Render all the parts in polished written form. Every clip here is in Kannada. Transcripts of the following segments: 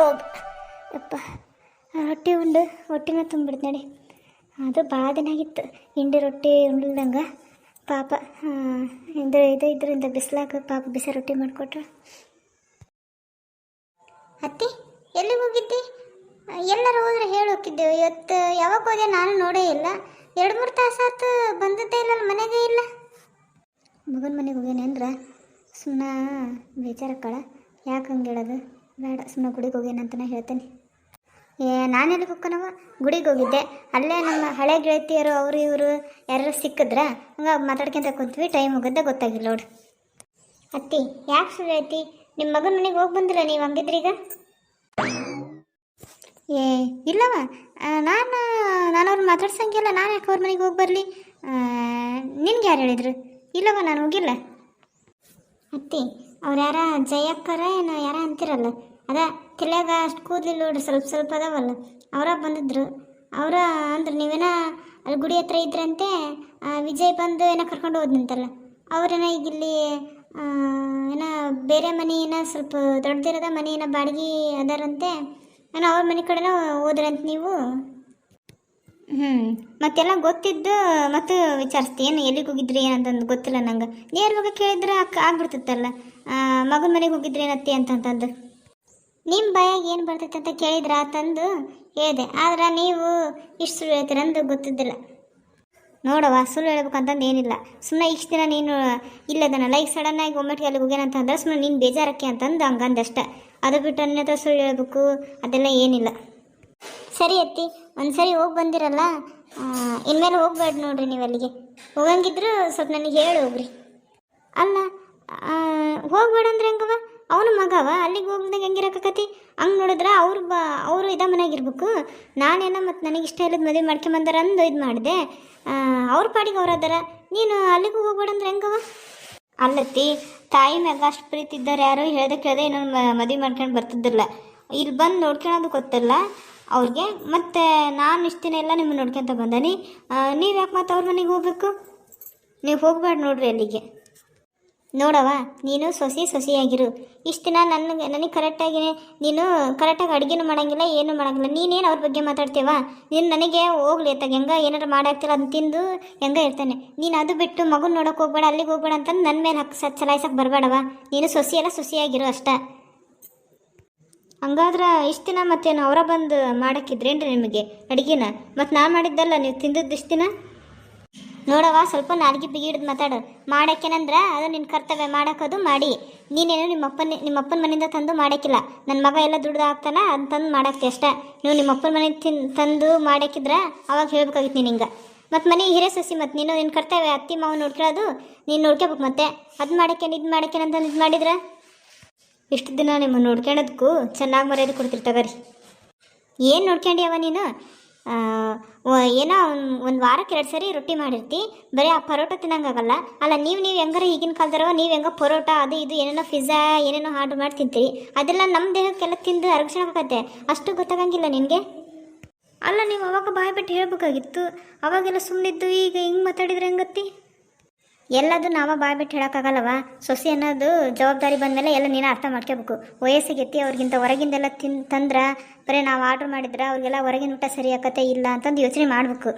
ಓ ಯಪ್ಪ, ರೊಟ್ಟಿ ಉಂಡು ಹೊಟ್ಟಿನ ತುಂಬಿಡ್ತು ನಡಿ. ಅದು ಭಾಳ ದಿನ ಆಗಿತ್ತು ಹಿಂಡಿ ರೊಟ್ಟಿ ಉಂಡ್ದಂಗೆ. ಪಾಪ ಇದರಿಂದ ಬಿಸಿಲಾಗ ಪಾಪ ಬಿಸಿ ರೊಟ್ಟಿ ಮಾಡಿಕೊಟ್ರೆ. ಅತ್ತಿ ಎಲ್ಲಿಗೆ ಹೋಗಿದ್ದೆ? ಎಲ್ಲರೂ ಹೋದ್ರೆ ಹೇಳಿ ಹೋಗಿದ್ದೆವು. ಇವತ್ತು ಯಾವಾಗ ಹೋದೆ ನಾನು ನೋಡೇ ಇಲ್ಲ. 2-3 ತಾಸು ಆಯ್ತು ಬಂದದ್ದೇ ಇಲ್ಲ, ಮನೆಗೆ ಇಲ್ಲ. ಮಗನ ಮನೆಗೆ ಹೋಗ್ಯಾನೆ ಅಂದ್ರೆ ಸುಮ್ಮನೆ ಬೇಜಾರಕ್ಕಳ. ಯಾಕೆ ಹಂಗೆ ಹೇಳೋದು ಬೇಡ, ಸುಮ್ಮನೆ ಗುಡಿಗೆ ಹೋಗ್ಯಾನಂತನೇ ಹೇಳ್ತೇನೆ. ನಾನೆಲ್ಲಿಗೆ ಹೋಗ್ಕನವ? ಗುಡಿಗೆ ಹೋಗಿದ್ದೆ. ಅಲ್ಲೇ ನಮ್ಮ ಹಳೆ ಗೆಳತಿಯರು ಅವರು ಇವರು ಯಾರು ಸಿಕ್ಕಿದ್ರ ಹಂಗೆ ಮಾತಾಡ್ಕೊಂತ ಕುಂತ್ವಿ. ಟೈಮ್ ಹೋಗೋದೇ ಗೊತ್ತಾಗಿಲ್ಲ ನೋಡು. ಅತ್ತಿ ಯಾಕೆ ಸುಳ್ಳು ಐತಿ? ನಿಮ್ಮ ಮಗನ ಮನೆಗೆ ಹೋಗಿ ಬಂದಿಲ್ಲ ನೀವು ಹಂಗಿದ್ರೀಗ? ಇಲ್ಲವ, ನಾನು ಅವ್ರು ಮಾತಾಡ್ಸಂಗಿಲ್ಲ. ನಾನು ಯಾಕೆ ಅವ್ರ ಮನೆಗೆ ಹೋಗಿ ಬರಲಿ? ನಿನ್ಗೆ ಯಾರು ಹೇಳಿದ್ರು? ಇಲ್ಲವ, ನಾನು ಹೋಗಿಲ್ಲ. ಅತ್ತಿ ಅವ್ರು ಯಾರ ಜಯಕ್ಕರ ಏನೋ ಯಾರ ಅಂತಿರಲ್ಲ, ಅದ ತಲೆಯಾಗ ಅಷ್ಟು ಕೂದಲಿಲ್ಲ ನೋಡ್ರಿ, ಸ್ವಲ್ಪ ಸ್ವಲ್ಪ ಅದಾವಲ್ಲ, ಅವರ ಬಂದಿದ್ರು. ಅವರ ಅಂದ್ರೆ ನೀವೇನ ಅಲ್ಲಿ ಗುಡಿ ಹತ್ರ ಇದ್ರಂತೆ, ವಿಜಯ್ ಬಂದು ಏನೋ ಕರ್ಕೊಂಡು ಹೋದ್ನಂತಲ್ಲ, ಅವ್ರೇನ ಈಗ ಇಲ್ಲಿ ಏನೋ ಬೇರೆ ಮನೆ ಏನೋ ಸ್ವಲ್ಪ ದೊಡ್ಡದಿರೋದ ಮನೆ ಏನೋ ಬಾಡಿಗೆ ಅದಾರಂತೆ. ನಾನು ಅವ್ರ ಮನೆ ಕಡೆನೂ ಹೋದ್ರಂತ ನೀವು. ಮತ್ತೆಲ್ಲ ಗೊತ್ತಿದ್ದು ಮತ್ತು ವಿಚಾರಿಸ್ತಿ ಏನು ಎಲ್ಲಿಗೆ ಹೋಗಿದ್ರಿ ಏನಂತಂದು ಗೊತ್ತಿಲ್ಲ ನಂಗೆ. ನೇರವಾಗಿ ಕೇಳಿದ್ರೆ ಆಗ್ಬಿಡ್ತಿತ್ತಲ್ಲ, ಮಗನ ಮನೆಗೆ ಹೋಗಿದ್ರಿ ಏನತ್ತಿ ಅಂತಂತಂದು. ನಿಮ್ಮ ಬಾಯಾಗ ಏನು ಬರ್ತೈತೆ ಅಂತ ಕೇಳಿದ್ರ ತಂದು ಹೇಳಿದೆ. ಆದ್ರೆ ನೀವು ಇಷ್ಟು ಸುಳ್ಳು ಹೇಳ್ತೀರಂದು ಗೊತ್ತಿದ್ದಿಲ್ಲ ನೋಡವ. ಸುಳ್ಳು ಹೇಳ್ಬೇಕಂತಂದು ಏನಿಲ್ಲ. ಸುಮ್ಮನೆ ಇಷ್ಟು ದಿನ ನೀನು ಇಲ್ಲದನಲ್ಲ, ಈಗ ಸಡನ್ನಾಗಿ ಒಮ್ಮೆಟ್ಗೆ ಅಲ್ಲಿಗೆ ಹೋಗ್ಯಾನಂತಂದ್ರೆ ಸುಮ್ಮನೆ ನೀನು ಬೇಜಾರಕ್ಕೆ ಅಂತಂದು ಹಂಗಂದಷ್ಟೆ. ಅದು ಬಿಟ್ಟು ನನ್ನ ಹತ್ರ ಸುಳ್ಳು ಹೇಳ್ಬೇಕು ಅದೆಲ್ಲ ಏನಿಲ್ಲ. ಸರಿ ಅತ್ತಿ, ಒಂದು ಸರಿ ಹೋಗಿ ಬಂದಿರಲ್ಲ, ಇನ್ಮೇಲೆ ಹೋಗ್ಬೇಡ ನೋಡ್ರಿ. ನೀವು ಅಲ್ಲಿಗೆ ಹೋಗಂಗಿದ್ರು ಸ್ವಲ್ಪ ನನಗೆ ಹೇಳಿ ಹೋಗ್ರಿ. ಅಲ್ಲ ಹೋಗ್ಬೇಡ ಅಂದ್ರೆ ಹೆಂಗವ? ಅವನು ಮಗವ, ಅಲ್ಲಿಗೆ ಹೋಗ್ದಾಗ ಹೆಂಗಿರಕತಿ? ಹಂಗೆ ನೋಡಿದ್ರೆ ಅವರು ಇದ ಮನೆಯಾಗಿರ್ಬೇಕು. ನಾನೇನೋ ಮತ್ತು ನನಗೆ ಇಷ್ಟ ಇಲ್ಲದ ಮದುವೆ ಮಾಡ್ಕೊಂಬಂದಾರ ಅಂದು ಇದು ಮಾಡಿದೆ. ಅವ್ರ ಪಾಡಿಗೆ ಅವ್ರು ಅದಾರ, ನೀನು ಅಲ್ಲಿಗೂ ಹೋಗ್ಬೇಡ ಅಂದ್ರೆ ಹೆಂಗವ? ಅಲ್ಲತ್ತಿ, ತಾಯಿ ಮ್ಯಾಗ ಅಷ್ಟು ಪ್ರೀತಿ ಇದ್ದಾರೆ, ಯಾರು ಹೇಳ್ದೆ ಕೇಳ್ದೆ ಇನ್ನೊಂದು ಮದುವೆ ಮಾಡ್ಕೊಂಡು ಬರ್ತಿದ್ದಿಲ್ಲ. ಇಲ್ಲಿ ಬಂದು ನೋಡ್ಕೊಳ್ಳೋದು ಗೊತ್ತಿಲ್ಲ ಅವ್ರಿಗೆ. ಮತ್ತು ನಾನು ಇಷ್ಟು ದಿನ ಎಲ್ಲ ನಿಮ್ಮನ್ನು ನೋಡ್ಕೊಂತ ಬಂದಾನಿ. ನೀವು ಯಾಕೆ ಮತ್ತೆ ಅವ್ರ ಮನೆಗೆ ಹೋಗ್ಬೇಕು? ನೀವು ಹೋಗ್ಬೇಡ ನೋಡ್ರಿ ಅಲ್ಲಿಗೆ. ನೋಡವ, ನೀನು ಸೊಸೆಯಾಗಿರು. ಇಷ್ಟು ದಿನ ನನಗೆ ಕರೆಕ್ಟಾಗಿ ನೀನು ಕರೆಕ್ಟಾಗಿ ಅಡುಗೆನೂ ಮಾಡೋಂಗಿಲ್ಲ, ಏನೂ ಮಾಡೋಂಗಿಲ್ಲ. ನೀನೇನು ಅವ್ರ ಬಗ್ಗೆ ಮಾತಾಡ್ತೀವ? ನೀನು ನನಗೆ ಹೋಗ್ಲಿ ಅತ್ತಾಗ ಹೆಂಗೆ ಏನಾರು ಮಾಡಾಕ್ತಿಲ್ಲ ಅದನ್ನ ತಿಂದು ಹೆಂಗೆ ಇರ್ತಾನೆ. ನೀನು ಅದು ಬಿಟ್ಟು ಮಗನ ನೋಡೋಕೆ ಹೋಗ್ಬೇಡ, ಅಲ್ಲಿಗೆ ಹೋಗ್ಬೇಡ ಅಂತಂದು ನನ್ನ ಮೇಲೆ ಚಲಾಯಿಸಕ್ಕೆ ಬರಬೇಡವ. ನೀನು ಸೊಸೆಯಾಗಿರು ಅಷ್ಟೇ. ಹಂಗಾದ್ರೆ ಇಷ್ಟು ದಿನ ಮತ್ತೇನು ಅವರ ಬಂದು ಮಾಡೋಕ್ಕಿದ್ರೇನ್ರಿ ನಿಮಗೆ ಅಡುಗೆನ? ಮತ್ತು ನಾನು ಮಾಡಿದ್ದಲ್ಲ ನೀವು ತಿಂದದ್ದು ಇಷ್ಟು ದಿನ? ನೋಡವ, ಸ್ವಲ್ಪ ನಾಲ್ಗೆ ಬಿಗಿಡ್ದು ಮಾತಾಡು. ಮಾಡೋಕ್ಕೇನಂದ್ರೆ ಅದು ನಿನ್ನ ಕರ್ತವ್ಯ, ಮಾಡೋಕ್ಕದು ಮಾಡಿ. ನೀನೇನು ನಿಮ್ಮಪ್ಪನ ಮನೆಯಿಂದ ತಂದು ಮಾಡೋಕ್ಕಿಲ್ಲ. ನನ್ನ ಮಗ ಎಲ್ಲ ದುಡ್ದು ಹಾಕ್ತಾನ ಅದು ತಂದು ಮಾಡಾಕ್ತಿ ಅಷ್ಟೇ. ನೀವು ನಿಮ್ಮಪ್ಪನ ಮನೆಗೆ ತಂದು ಮಾಡೋಕ್ಕಿದ್ರೆ ಅವಾಗ ಹೇಳ್ಬೇಕಾಗಿತ್ತು ನೀನು ಹಿಂಗೆ. ಮತ್ತು ಮನೆಗೆ ಹಿರೇ ಸೊಸಿ, ಮತ್ತು ನೀನು ನಿನ್ನ ಕರ್ತವ್ಯ ಅತ್ತಿ ಮಾವು ನೋಡ್ಕೊಳ್ಳೋದು ನೀನು ನೋಡ್ಕೋಬೇಕು. ಮತ್ತೆ ಅದು ಮಾಡೋಕ್ಕೇನು ಇದು ಮಾಡೋಕ್ಕೇನಂತ ಇದು ಮಾಡಿದ್ರೆ ಇಷ್ಟು ದಿನ ನಿಮ್ಮ ನೋಡ್ಕೊಳ್ಳೋದಕ್ಕೂ ಚೆನ್ನಾಗಿ ಮರ್ಯಾದೆ ಕೊಡ್ತಿರ್ತಗರಿ. ಏನು ನೋಡ್ಕೊಂಡ್ಯವ ನೀನು? ಏನೋ ಒಂದು ವಾರಕ್ಕೆ 2 ಸರಿ ರೊಟ್ಟಿ ಮಾಡಿರ್ತಿ, ಬರೀ ಆ ಪರೋಟ ತಿನ್ನಂಗಾಗಲ್ಲ. ಅಲ್ಲ ನೀವು ಹೆಂಗಾರ ಈಗಿನ ಕಾಲದವ ನೀವು ಹೆಂಗ ಪರೋಟ ಅದು ಇದು ಏನೇನೋ ಪಿಜ್ಜಾ ಏನೇನೋ ಆರ್ಡ್ರ್ ಮಾಡಿ ತಿಂತೀರಿ. ಅದೆಲ್ಲ ನಮ್ಮ ದೇಹಕ್ಕೆಲ್ಲ ತಿಂದು ಅರಗಿಸೋಕ್ಕಾಗತ್ತೆ, ಅಷ್ಟು ಗೊತ್ತಾಗಂಗಿಲ್ಲ ನಿನಗೆ. ಅಲ್ಲ ನೀವು ಅವಾಗ ಬಾಯಿ ಬಿಟ್ಟು ಹೇಳ್ಬೇಕಾಗಿತ್ತು. ಅವಾಗೆಲ್ಲ ಸುಮ್ಮನಿದ್ದು ಈಗ ಹಿಂಗೆ ಮಾತಾಡಿದ್ರೆ ಹೆಂಗತ್ತಿ? ಎಲ್ಲದು ನಾವು ಬಾಯಿ ಬಿಟ್ಟು ಹೇಳೋಕ್ಕಾಗಲ್ಲವ. ಸೊಸೆ ಅನ್ನೋದು ಜವಾಬ್ದಾರಿ ಬಂದಮೇಲೆ ಎಲ್ಲ ನೀನು ಅರ್ಥ ಮಾಡ್ಕೋಬೇಕು. ವಯಸ್ಸಿಗೆ ಎತ್ತಿ ಅವ್ರಿಗಿಂತ ಹೊರಗಿಂದೆಲ್ಲ ತಂದ್ರೆ ಬರೀ ನಾವು ಆರ್ಡ್ರ್ ಮಾಡಿದ್ರೆ ಅವ್ರಿಗೆಲ್ಲ ಹೊರಗಿನ ಊಟ ಸರಿ ಆಕತ್ತೆ ಇಲ್ಲ ಅಂತಂದು ಯೋಚನೆ ಮಾಡಬೇಕು.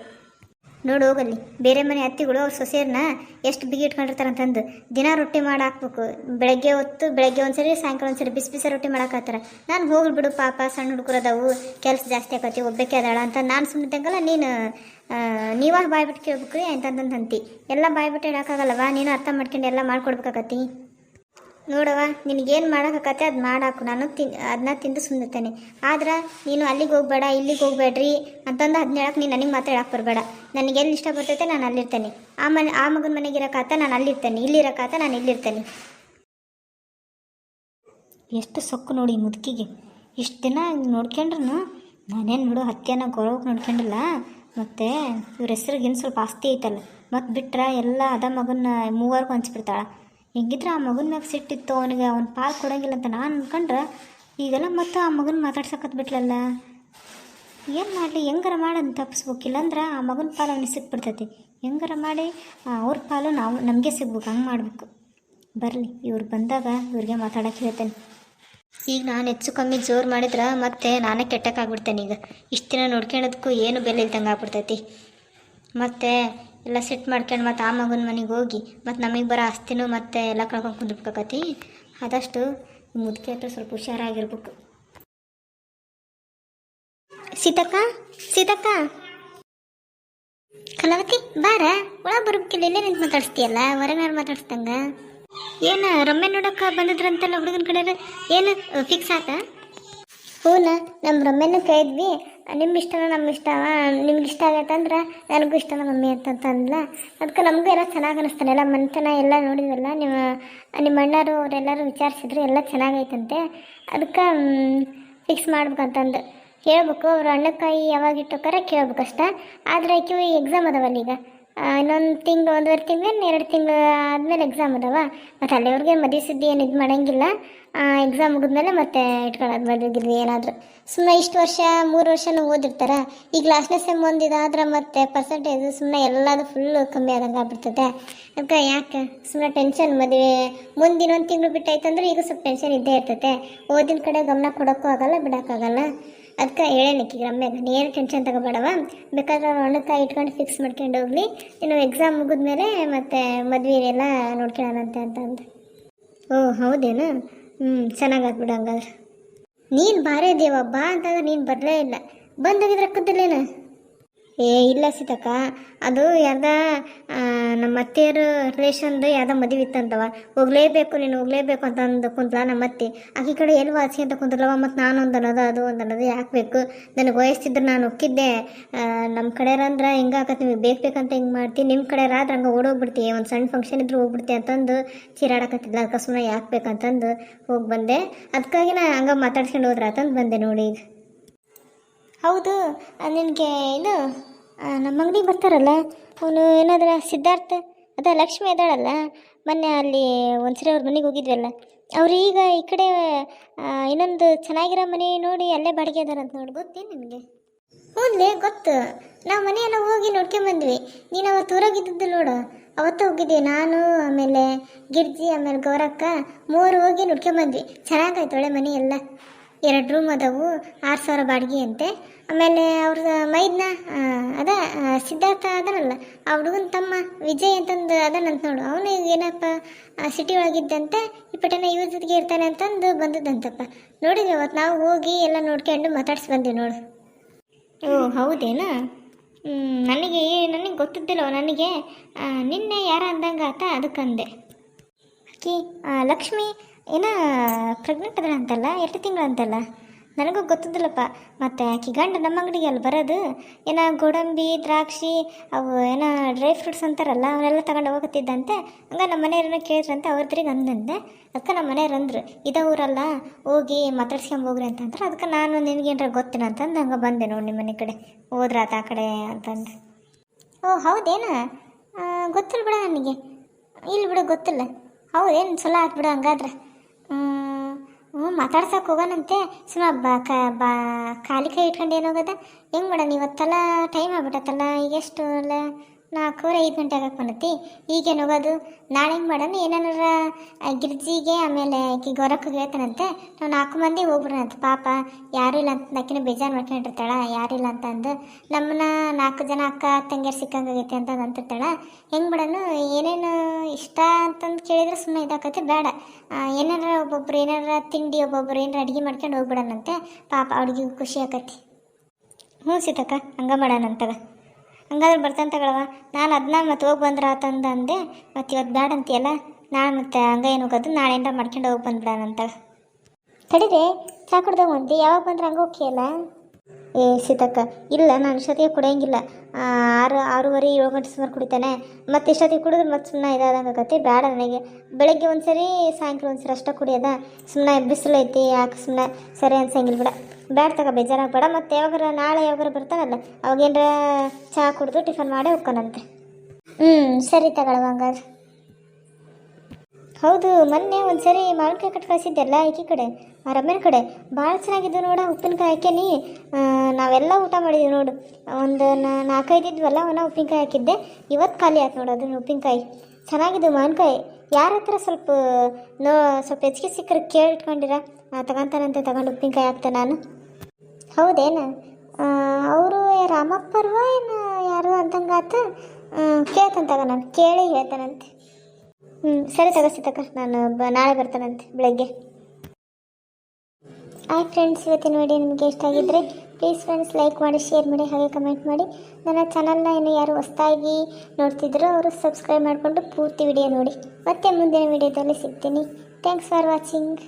ನೋಡು ಹೋಗಲ್ಲಿ ಬೇರೆ ಮನೆ ಅತ್ತಿಗಳು ಅವ್ರ ಸೊಸೆಯರನ್ನ ಎಷ್ಟು ಬಿಗಿ ಇಟ್ಕೊಂಡಿರ್ತಾರಂತಂದು ದಿನ ರೊಟ್ಟಿ ಮಾಡಿ ಹಾಕ್ಬೇಕು. ಬೆಳಗ್ಗೆ ಒಂದ್ಸರಿ ಸಾಯಂಕಾಲ ಒಂದ್ಸರಿ ಬಿಸಿ ರೊಟ್ಟಿ ಮಾಡಾಕತ್ತಾರ. ನಾನು ಹೋಗ್ಲಿ ಬಿಡು ಪಾಪ, ಸಣ್ಣ ಹುಡುಗರದವು, ಕೆಲಸ ಜಾಸ್ತಿ ಆಕತಿ, ಒಬ್ಬಕ್ಕೆ ಅದಾಳ ಅಂತ ನಾನು ಸುಮ್ಮನಿದ್ದಂಗಲ್ಲ. ನೀನು ನೀವಾಗ ಬಾಯ್ಬಿಟ್ಟು ಕೇಳ್ಬೇಕು ಅಂತಂದಂತಿ. ಎಲ್ಲ ಬಾಯ್ಬಿಟ್ಟು ಹೇಳೋಕ್ಕಾಗಲ್ಲವ. ನೀನು ಅರ್ಥ ಮಾಡ್ಕೊಂಡು ಎಲ್ಲ ಮಾಡ್ಕೊಡ್ಬೇಕಾಗತ್ತಿ. ನೋಡವ, ನಿನಗೇನು ಮಾಡೋಕ್ಕಾಗತ್ತೆ ಅದು ಮಾಡಾಕು. ನಾನು ಅದನ್ನ ತಿಂದು ಸುಮ್ಮನೆ. ಆದ್ರೆ ನೀನು ಅಲ್ಲಿಗೆ ಹೋಗ್ಬೇಡ ಇಲ್ಲಿಗೆ ಹೋಗ್ಬೇಡ್ರಿ ಅಂತಂದು ಅದನ್ನ ಹೇಳಕ್ಕೆ ನೀನು ನನಗೆ ಮಾತ್ರ ಹೇಳಕ್ಕೆ ಬರಬೇಡ. ನನಗೆ ಎಲ್ಲಿ ಇಷ್ಟ ಬರ್ತೈತೆ ನಾನು ಅಲ್ಲಿರ್ತೇನೆ. ಆ ಮಗನ ಮನೆಗೆ ಇರೋಕ್ಕಾತ ನಾನು ಅಲ್ಲಿರ್ತೇನೆ, ಇಲ್ಲಿರೋಕ್ಕಾತ ನಾನು ಇಲ್ಲಿರ್ತೇನೆ. ಎಷ್ಟು ಸೊಕ್ಕು ನೋಡಿ ಮುದುಕಿಗೆ. ಇಷ್ಟು ದಿನ ನೋಡ್ಕೊಂಡ್ರು ನಾನೇನು ಬಿಡು ಹತ್ಯೆನ ಗೌರವಕ್ಕೆ ನೋಡ್ಕೊಂಡಿಲ್ಲ. ಮತ್ತು ಇವ್ರ ಹೆಸ್ರಿಗೇನು ಸ್ವಲ್ಪ ಆಸ್ತಿ ಐತಲ್ಲ, ಮತ್ತು ಬಿಟ್ರೆ ಎಲ್ಲ ಅದ ಮಗನ 3 ಹಂಚ್ಬಿಡ್ತಾಳೆ. ಹೆಂಗಿದ್ರೆ ಆ ಮಗನ ಮ್ಯಾಗ ಸಿಟ್ಟಿತ್ತು ಅವನಿಗೆ, ಅವ್ನ ಪಾಲು ಕೊಡೋಂಗಿಲ್ಲ ಅಂತ ನಾನು ಅನ್ಕೊಂಡ್ರೆ ಈಗೆಲ್ಲ ಮತ್ತು ಆ ಮಗನ ಮಾತಾಡ್ಸಕತ್ ಬಿಟ್ಲಲ್ಲ. ಏನು ಮಾಡಲಿ? ಹೆಂಗಾರ ಮಾಡೋದು ತಪ್ಪಿಸ್ಬೇಕಿಲ್ಲ ಅಂದ್ರೆ ಆ ಮಗನ ಪಾಲು ಅವನಿಗೆ ಸಿಕ್ಬಿಡ್ತೈತಿ. ಹೆಂಗಾರ ಮಾಡಿ ಅವ್ರ ಪಾಲು ನಮಗೆ ಸಿಗ್ಬೇಕು. ಹಂಗೆ ಮಾಡಬೇಕು. ಬರಲಿ ಇವ್ರು ಬಂದಾಗ ಇವ್ರಿಗೆ ಮಾತಾಡೋಕ್ಕೆ ಹೇಳ್ತೇನೆ. ಈಗ ನಾನು ಹೆಚ್ಚು ಕಮ್ಮಿ ಜೋರು ಮಾಡಿದ್ರೆ ಮತ್ತೆ ನಾನೇ ಕೆಟ್ಟಕ್ಕಾಗ್ಬಿಡ್ತೇನೆ. ಈಗ ಇಷ್ಟು ದಿನ ನೋಡ್ಕೊಳ್ಳೋದಕ್ಕೂ ಏನು ಬೆಲೆ ಇಲ್ದಂಗೆ ಆಗ್ಬಿಡ್ತೈತಿ. ಮತ್ತು ಎಲ್ಲ ಸೆಟ್ ಮಾಡ್ಕೊಂಡು ಮತ್ತು ಆ ಮಗನ ಮನೆಗೆ ಹೋಗಿ ಮತ್ತು ನಮಗೆ ಬರೋ ಆಸ್ತಿನೂ ಮತ್ತೆ ಎಲ್ಲ ಕಳ್ಕೊಂಡು ಕುಂದಿರ್ಬೇಕಾಕತಿ. ಆದಷ್ಟು ಮುದುಕಿ ಹತ್ರ ಸ್ವಲ್ಪ ಹುಷಾರಾಗಿರ್ಬೇಕು. ಸೀತಕ್ಕ ಸೀತಕ್ಕ ಕಲಾವತಿ ಬಾರ ಒಳಗೆ ಬರ್ಬೇಕಿಲ್ಲ, ಇಲ್ಲೇ ನಿಂತು ಮಾತಾಡಿಸ್ತೀಯಲ್ಲ, ಹೊರಗೆ ಮಾತಾಡಿಸ್ದಂಗ. ಏನು ರಮ್ಯ ನೋಡೋಕೆ ಬಂದಿದ್ರಂತಲ್ಲ ಹುಡುಗನ ಕಡೆ, ಏನು ಫಿಕ್ಸ್ ಆತ? ಹೂನ ನಮ್ಮ ರಮ್ಯನ ಕೇಳಿದ್ವಿ, ನಿಮ್ಗೆ ಇಷ್ಟನ ನಮ್ಮ ಇಷ್ಟವ, ನಿಮ್ಗೆ ಇಷ್ಟ ಆಗತ್ತಂದ್ರೆ ನನಗೂ ಇಷ್ಟನ ಮಮ್ಮಿ ಅಂತಂದ್ಲ. ಅದಕ್ಕೆ ನಮಗೂ ಎಲ್ಲ ಚೆನ್ನಾಗಿ ಅನ್ನಿಸ್ತಾನೆ. ಎಲ್ಲ ಮನೆತನ ಎಲ್ಲ ನೋಡಿದ್ವಲ್ಲ, ನಿಮ್ಮ ಅಣ್ಣರು ಅವರೆಲ್ಲರೂ ವಿಚಾರಿಸಿದ್ರು, ಎಲ್ಲ ಚೆನ್ನಾಗೈತಂತೆ. ಅದಕ್ಕೆ ಫಿಕ್ಸ್ ಮಾಡ್ಬೇಕಂತಂದು ಹೇಳ್ಬೇಕು. ಅವ್ರು ಅಣ್ಣಕ್ಕಾಯಿ ಯಾವಾಗ ಇಟ್ಟೋಕಾರ ಕೇಳ್ಬೇಕಷ್ಟ. ಆದರೆ ಆಕೆ ಎಕ್ಸಾಮ್ ಅದಾವಲ್ಲ ಈಗ, ಇನ್ನೊಂದು ತಿಂಗಳು 1.5 ತಿಂಗಳು 2 ತಿಂಗಳು ಆದಮೇಲೆ ಎಕ್ಸಾಮ್ ಅದಾವ. ಮತ್ತು ಅಲ್ಲಿವ್ರಿಗೆ ಮದುವೆ ಸುದ್ದಿ ಏನು ಇದು ಮಾಡೋಂಗಿಲ್ಲ. ಎಕ್ಸಾಮ್ ಮುಗಿದ್ಮೇಲೆ ಮತ್ತೆ ಇಟ್ಕೊಳ್ಳೋದು ಮದುವೆಗಿದ್ವಿ ಏನಾದರೂ. ಸುಮ್ಮನೆ ಇಷ್ಟು ವರ್ಷ 3 ವರ್ಷನೂ ಓದಿರ್ತಾರೆ. ಈಗ ಲಾಸ್ಟ್ನೇ ಸೆಮ್ ಒಂದಿದಾದ್ರೆ ಮತ್ತೆ ಪರ್ಸೆಂಟೇಜು ಸುಮ್ಮನೆ ಎಲ್ಲದು ಫುಲ್ಲು ಕಮ್ಮಿ ಆದಂಗೆ ಆಗ್ಬಿಡ್ತದೆ. ಅದಕ್ಕೆ ಯಾಕೆ ಸುಮ್ಮನೆ ಟೆನ್ಷನ್. ಮದುವೆ ಮುಂದಿನ 1 ತಿಂಗಳು ಬಿಟ್ಟಾಯ್ತಂದ್ರೆ ಈಗ ಸ್ವಲ್ಪ ಟೆನ್ಷನ್ ಇದ್ದೇ ಇರ್ತೈತೆ. ಓದಿನ ಕಡೆ ಗಮನ ಕೊಡೋಕ್ಕೂ ಆಗಲ್ಲ, ಬಿಡೋಕ್ಕಾಗಲ್ಲ. ಅದಕ್ಕೆ ಹೇಳೇನಿಕ್ಕಿ ರಮ್ಯಾಗ, ನೀನು ಟೆನ್ಷನ್ ತಗೋಬೇಡವ, ಬೇಕಾದ್ರೆ ಅವ್ರು ಹಣ್ಣಕ್ಕಾಯಿ ಇಟ್ಕೊಂಡು ಫಿಕ್ಸ್ ಮಾಡ್ಕೊಂಡು ಹೋಗ್ಲಿ, ಇನ್ನು ಎಕ್ಸಾಮ್ ಮುಗಿದ್ಮೇಲೆ ಮತ್ತೆ ಮದುವೆ ಎಲ್ಲ ನೋಡ್ಕೊಳ್ಳೋಣಂತೆ ಅಂತಂದು. ಓ ಹೌದೇನು? ಚೆನ್ನಾಗಾದ್ ಬಿಡು ಹಂಗಾದ್ರೆ. ನೀನು ಬಾರೇ ದೇವ ಬಾ ಅಂತಂದ್ರೆ ನೀನು ಬರಲೇ ಇಲ್ಲ. ಬಂದೋಗಿದ್ರೆ ಅಕ್ಕದಿಲ್ಲೇನು? ಇಲ್ಲ ಸೀತಕ್ಕ, ಅದು ಯಾರ್ದ ನಮ್ಮ ಅತ್ತೆಯರು ರಿಲೇಷನ್ದು ಯಾವ್ದೋ ಮದುವೆ ಇತ್ತಂತವ, ಹೋಗ್ಲೇಬೇಕು ನೀನು ಹೋಗ್ಲೇಬೇಕು ಅಂತಂದು ಕುಂತಲ ನಮ್ಮ ಅತ್ತೆ. ಆಕೆ ಕಡೆ ಎಲ್ಲಿ ವಾಸಿ ಅಂತ ಕುಂತಲವ. ಮತ್ತು ನಾನು ಒಂದು ಅನ್ನೋದು ಅದು ಒಂದು ಅನ್ನೋದು ಯಾಕೆ ಬೇಕು, ನನಗೆ ವಯಸ್ಸಿದ್ರೆ ನಾನು ಒಕ್ಕಿದ್ದೆ. ನಮ್ಮ ಕಡೆಯರಂದ್ರೆ ಹಿಂಗೆ ಆಕತ್ತೆ, ನಿಮಗೆ ಬೇಕಂತ ಹಿಂಗೆ ಮಾಡ್ತೀನಿ, ನಿಮ್ಮ ಕಡೆಯರಾದ್ರೆ ಹಂಗೆ ಓಡೋಗ್ಬಿಡ್ತೀವಿ, ಒಂದು ಸಣ್ಣ ಫಂಕ್ಷನ್ ಇದ್ರೂ ಹೋಗ್ಬಿಡ್ತೀವಿ ಅಂತಂದು ಚೀರಾಡಕತ್ತಿಲ್ಲ. ಅದಕ್ಕೆ ಸುಮ್ಮನೆ ಯಾಕೆ ಬೇಕಂತಂದು ಹೋಗಿ ಬಂದೆ. ಅದಕ್ಕಾಗಿ ನಾ ಹಂಗೆ ಮಾತಾಡ್ಸ್ಕೊಂಡು ಹೋದ್ರೆ ಅಂತಂದು ಬಂದೆ ನೋಡಿ. ಈಗ ಹೌದು, ನಿನಗೆ ಇದು ನಮ್ಮ ಅಂಗಡಿಗೆ ಬರ್ತಾರಲ್ಲ ಅವನು ಏನಾದ್ರೆ ಸಿದ್ಧಾರ್ಥ, ಅದ ಲಕ್ಷ್ಮಿ ಇದ್ದಾಳಲ್ಲ, ಮೊನ್ನೆ ಅಲ್ಲಿ ಒಂದ್ಸರಿ ಅವ್ರ ಮನೆಗೆ ಹೋಗಿದ್ವಲ್ಲ, ಅವ್ರು ಈಗ ಈ ಕಡೆ ಇನ್ನೊಂದು ಚೆನ್ನಾಗಿರೋ ಮನೆ ನೋಡಿ ಅಲ್ಲೇ ಬಾಡಿಗೆ ಅದಾರಂತ ನೋಡಿ. ಗೊತ್ತೇನು ನಿನಗೆ? ಹ್ಞೂನ್ಲೇ ಗೊತ್ತು, ನಾವು ಮನೆಯೆಲ್ಲ ಹೋಗಿ ನೋಡ್ಕೊಂಬಂದ್ವಿ. ನೀನು ಅವತ್ತು ಊರಾಗಿದ್ದು ನೋಡು, ಅವತ್ತು ಹೋಗಿದ್ವಿ ನಾನು, ಆಮೇಲೆ ಗಿರ್ಜಿ, ಆಮೇಲೆ ಗೌರಕ್ಕ 3 ಹೋಗಿ ನೋಡ್ಕೊಂಬಂದ್ವಿ. ಚೆನ್ನಾಗಾಯ್ತು ಒಳ್ಳೆ ಮನೆ ಎಲ್ಲ. 2 ರೂಮ್ ಅದಾವು, 6,000 ಬಾಡಿಗೆ ಅಂತೆ. ಆಮೇಲೆ ಅವ್ರದ್ದು ಮೈದ್ನ ಅದ ಸಿದ್ಧಾರ್ಥ ಅದನಲ್ಲ, ಆ ಹುಡುಗನ ತಮ್ಮ ವಿಜಯ್ ಅಂತಂದು ಅದನ್ನಂತ ನೋಡು, ಅವನು ಏನಪ್ಪ ಸಿಟಿ ಒಳಗಿದ್ದಂತೆ, ಈ ಪಟನ ಇವ್ರ ಜೊತೆಗೆ ಇರ್ತಾನೆ ಅಂತಂದು ಬಂದದ್ದಂತಪ್ಪ. ನೋಡಿದ್ವಿ ಅವತ್ತು ನಾವು ಹೋಗಿ ಎಲ್ಲ ನೋಡ್ಕೊಂಡು ಮಾತಾಡ್ಸಿ ಬಂದ್ವಿ ನೋಡು. ಓ ಹೌದೇನಾ? ನನಗೆ ಗೊತ್ತಿದ್ದಿಲ್ಲ. ನನಗೆ ನಿನ್ನೆ ಯಾರ ಅಂದಂಗೆ ಆತ, ಅದಕ್ಕಂದೆ. ಆಕಿ ಲಕ್ಷ್ಮಿ ಏನೋ ಪ್ರೆಗ್ನೆಂಟ್ ಅದಳ ಅಂತಲ್ಲ, 2 ತಿಂಗಳು ಅಂತಲ್ಲ, ನನಗೂ ಗೊತ್ತಿದ್ದಿಲ್ಲಪ್ಪ. ಮತ್ತು ಆಕೆ ಗಂಡ ನಮ್ಮ ಅಂಗಡಿಗೆ ಅಲ್ಲಿ ಬರೋದು, ಏನೋ ಗೋಡಂಬಿ, ದ್ರಾಕ್ಷಿ, ಅವು ಏನೋ ಡ್ರೈ ಫ್ರೂಟ್ಸ್ ಅಂತಾರಲ್ಲ, ಅವನ್ನೆಲ್ಲ ತಗೊಂಡು ಹೋಗತ್ತಿದ್ದಂತೆ. ಹಂಗೆ ನಮ್ಮ ಮನೆಯವ್ರನ್ನ ಕೇಳಿದ್ರಂತೆ, ಅವ್ರದ್ರಿಗೆ ಅಂದಂತೆ. ಅದಕ್ಕೆ ನಮ್ಮ ಮನೆಯವ್ರು ಅಂದರು, ಇದೇ ಊರಲ್ಲ, ಹೋಗಿ ಮಾತಾಡ್ಸ್ಕೊಂಬೋಗ್ರಿ ಅಂತಂದ್ರೆ. ಅದಕ್ಕೆ ನಾನು ನಿನಗೇನಾರ ಗೊತ್ತಿನ ಅಂತಂದು ಹಂಗೆ ಬಂದೆ ನೋಡಿ ನಿಮ್ಮ ಮನೆ ಕಡೆ. ಹೋದ್ರಾತ ಆ ಕಡೆ ಅಂತಂದು. ಓ ಹೌದೇನಾ? ಗೊತ್ತಿಲ್ಲ ಬಿಡ ನನಗೆ. ಇಲ್ಲಿ ಬಿಡು ಗೊತ್ತಿಲ್ಲ. ಹೌದೇನು? ಚಲೋ ಆಯ್ತು ಬಿಡು ಹಂಗಾದ್ರೆ. ಮಾತಾಡ್ಸಕ್ಕೆ ಹೋಗೋಣಂತೆ. ಸುಮ್ಮ ಖಾಲಿ ಕೈ ಇಟ್ಕೊಂಡು ಏನೋಗದ ಹೆಂಗೆ ಮೇಡಮ್? ಇವತ್ತೆಲ್ಲ ಟೈಮ್ ಆಗ್ಬಿಟ್ಟತ್ತಲ್ಲ, ಈಗ ಎಷ್ಟು ಅಲ್ಲ 4:05 ಗಂಟೆ ಆಗಕ್ಕೆ ಬಂದತಿ. ಈಗೇನು ಹೋಗೋದು? ನಾಳೆ ಹೆಂಗೆ ಮಾಡೋಣ? ಏನಾರ ಗಿರ್ಜಿಗೆ ಆಮೇಲೆ ಗೌರಕ್ಕಗೆ ಹೇಳ್ತಾನಂತೆ, ನಾವು 4 ಮಂದಿ ಹೋಗ್ಬಿಡೋಣಂತೆ. ಪಾಪ ಯಾರೂ ಇಲ್ಲ ಅಂತ ಆಕಿನ ಬೇಜಾರು ಮಾಡ್ಕೊಂಡಿರ್ತಾಳ, ಯಾರಿಲ್ಲ ಅಂತಂದು. ನಮ್ಮನ್ನ 4 ಜನ ಅಕ್ಕ ತಂಗಿಯರು ಸಿಕ್ಕಂಗಾಗೈತೆ ಅಂತ ಅಂತಿರ್ತಾಳ. ಹೆಂಗೆ ಬಿಡೋಣ? ಏನೇನು ಇಷ್ಟ ಅಂತಂದು ಕೇಳಿದ್ರೆ ಸುಮ್ಮನೆ ಇದಾಕೈತೆ, ಬೇಡ ಏನಾರ ಒಬ್ಬೊಬ್ರು ಏನಾರ ತಿಂಡಿ, ಒಬ್ಬೊಬ್ರು ಏನಾರ ಅಡುಗೆ ಮಾಡ್ಕೊಂಡು ಹೋಗ್ಬಿಡೋಣಂತೆ. ಪಾಪ ಅವ್ಳಿಗೆ ಖುಷಿ ಆಕತಿ. ಹ್ಞೂ ಸೀತಕ್ಕ, ಹಂಗೆ ಮಾಡೋಣಂತಗ. ಹಂಗಾದ್ರೆ ಬರ್ತಾನೆ ತಗೊಳವ. ನಾನು ಅದನ್ನ ಮತ್ತೆ ಹೋಗಿ ಬಂದ್ರೆ ಆತಂದು ಅಂದೆ. ಮತ್ತು ಇವತ್ತು ಬೇಡ ಅಂತೀಯಲ್ಲ, ನಾಳೆ ಮತ್ತೆ ಹಂಗೆ ಏನು ಹೋಗೋದು, ನಾಳೆ ಏನಾರ ಮಾಡ್ಕೊಂಡು ಹೋಗಿ ಬಂದ್ಬಿಡೋಣಂತ. ತಡೀರಿ, ಚಾ ಕುಡ್ದಾಗ ಬಂದು ಯಾವಾಗ ಬಂದ್ರೆ ಹಂಗೆ ಹೋಗ್ಯಲ್ಲ? ಸೀತಕ್ಕ ಇಲ್ಲ, ನಾನು ಇಷ್ಟೊತ್ತಿಗೆ ಕುಡಿಯೋಂಗಿಲ್ಲ. 6:30 7 ಗಂಟೆ ಸುಮಾರು ಕುಡಿತಾನೆ. ಮತ್ತು ಇಷ್ಟೊತ್ತಿಗೆ ಕುಡಿದ್ರೆ ಮತ್ತೆ ಸುಮ್ಮನೆ ಇದಾದಂಗೆ ಆಗತ್ತೆ. ಬೇಡ ನನಗೆ. ಬೆಳಗ್ಗೆ ಒಂದ್ಸರಿ, ಸಾಯಂಕಾಲ ಒಂದ್ಸರಿ ಅಷ್ಟೇ ಕುಡಿಯೋದ. ಸುಮ್ಮನೆ ಬಿಸಿಲು ಐತಿ, ಯಾಕೆ ಸುಮ್ಮನೆ ಸರಿ ಅನ್ಸಂಗಿಲ್ಲ ಬಿಡ. ಬೇಡ ತಗ, ಬೇಜಾರಾಗಬೇಡ. ಮತ್ತು ಯಾವಾಗಾರ ನಾಳೆ ಯಾವಾಗಾರ ಬರ್ತಾನಲ್ಲ, ಅವಾಗೇನಾರ ಚಹಾ ಕುಡಿದು ಟಿಫನ್ ಮಾಡಿ ಹೋಗ್ಕೊನಂತೆ. ಸರಿ ತಗೊಳವ ಹಂಗಾದ್ರೆ. ಹೌದು, ಮೊನ್ನೆ ಒಂದ್ಸರಿ ಮಾವಿನಕಾಯಿ ಕಟ್ಟು ಕಳಿಸಿದ್ದೆಲ್ಲ ಈಕಿ ಕಡೆ, ಆ ರಮ್ಯನ ಕಡೆ. ಭಾಳ ಚೆನ್ನಾಗಿದ್ದು ನೋಡ, ಉಪ್ಪಿನಕಾಯಿ ಹಾಕೇನಿ. ನಾವೆಲ್ಲ ಊಟ ಮಾಡಿದ್ವಿ ನೋಡು. ಒಂದು 4-5 ಇದ್ವಲ್ಲ, ಅವನ್ನ ಉಪ್ಪಿನಕಾಯಿ ಹಾಕಿದ್ದೆ. ಇವತ್ತು ಖಾಲಿ ಆಯ್ತು ನೋಡು ಅದನ್ನು ಉಪ್ಪಿನಕಾಯಿ. ಚೆನ್ನಾಗಿದ್ದು ಮಾವಿನಕಾಯಿ. ಯಾರ ಹತ್ರ ಸ್ವಲ್ಪ ಸ್ವಲ್ಪ ಹೆಚ್ಚಿಗೆ ಸಿಕ್ಕರೆ ಕೇಳಿಟ್ಕೊಂಡಿರ ತಗೊಂತಾನಂತೆ, ತಗೊಂಡು ಉಪ್ಪಿನಕಾಯಿ ಹಾಕ್ತೆ ನಾನು. ಹೌದೇನು? ಅವರು ರಾಮಪ್ಪರ್ವ ಏನು ಯಾರು ಅಂತಂಗಾತ. ಕೇಳ್ತಾನೆ ತಗ, ನಾನು ಕೇಳಿ ಹೇಳ್ತಾನಂತೆ. ಸರಿ ತಗ ನಾನು ನಾಳೆ ಬರ್ತಾನಂತೆ ಬೆಳಗ್ಗೆ. ಹಾಯ್ ಫ್ರೆಂಡ್ಸ್, ಇವತ್ತಿನ ವಿಡಿಯೋ ನಿಮಗೆ ಇಷ್ಟ ಆಗಿದ್ದರೆ ಪ್ಲೀಸ್ ಫ್ರೆಂಡ್ಸ್ ಲೈಕ್ ಮಾಡಿ, ಶೇರ್ ಮಾಡಿ, ಹಾಗೆ ಕಮೆಂಟ್ ಮಾಡಿ. ನನ್ನ ಚಾನಲ್ನ ಇನ್ನು ಯಾರು ಹೊಸದಾಗಿ ನೋಡ್ತಿದ್ರು ಅವರು ಸಬ್ಸ್ಕ್ರೈಬ್ ಮಾಡಿಕೊಂಡು ಪೂರ್ತಿ ವಿಡಿಯೋ ನೋಡಿ. ಮತ್ತೆ ಮುಂದಿನ ವಿಡಿಯೋದಲ್ಲಿ ಸಿಗ್ತೀನಿ. Thanks for watching.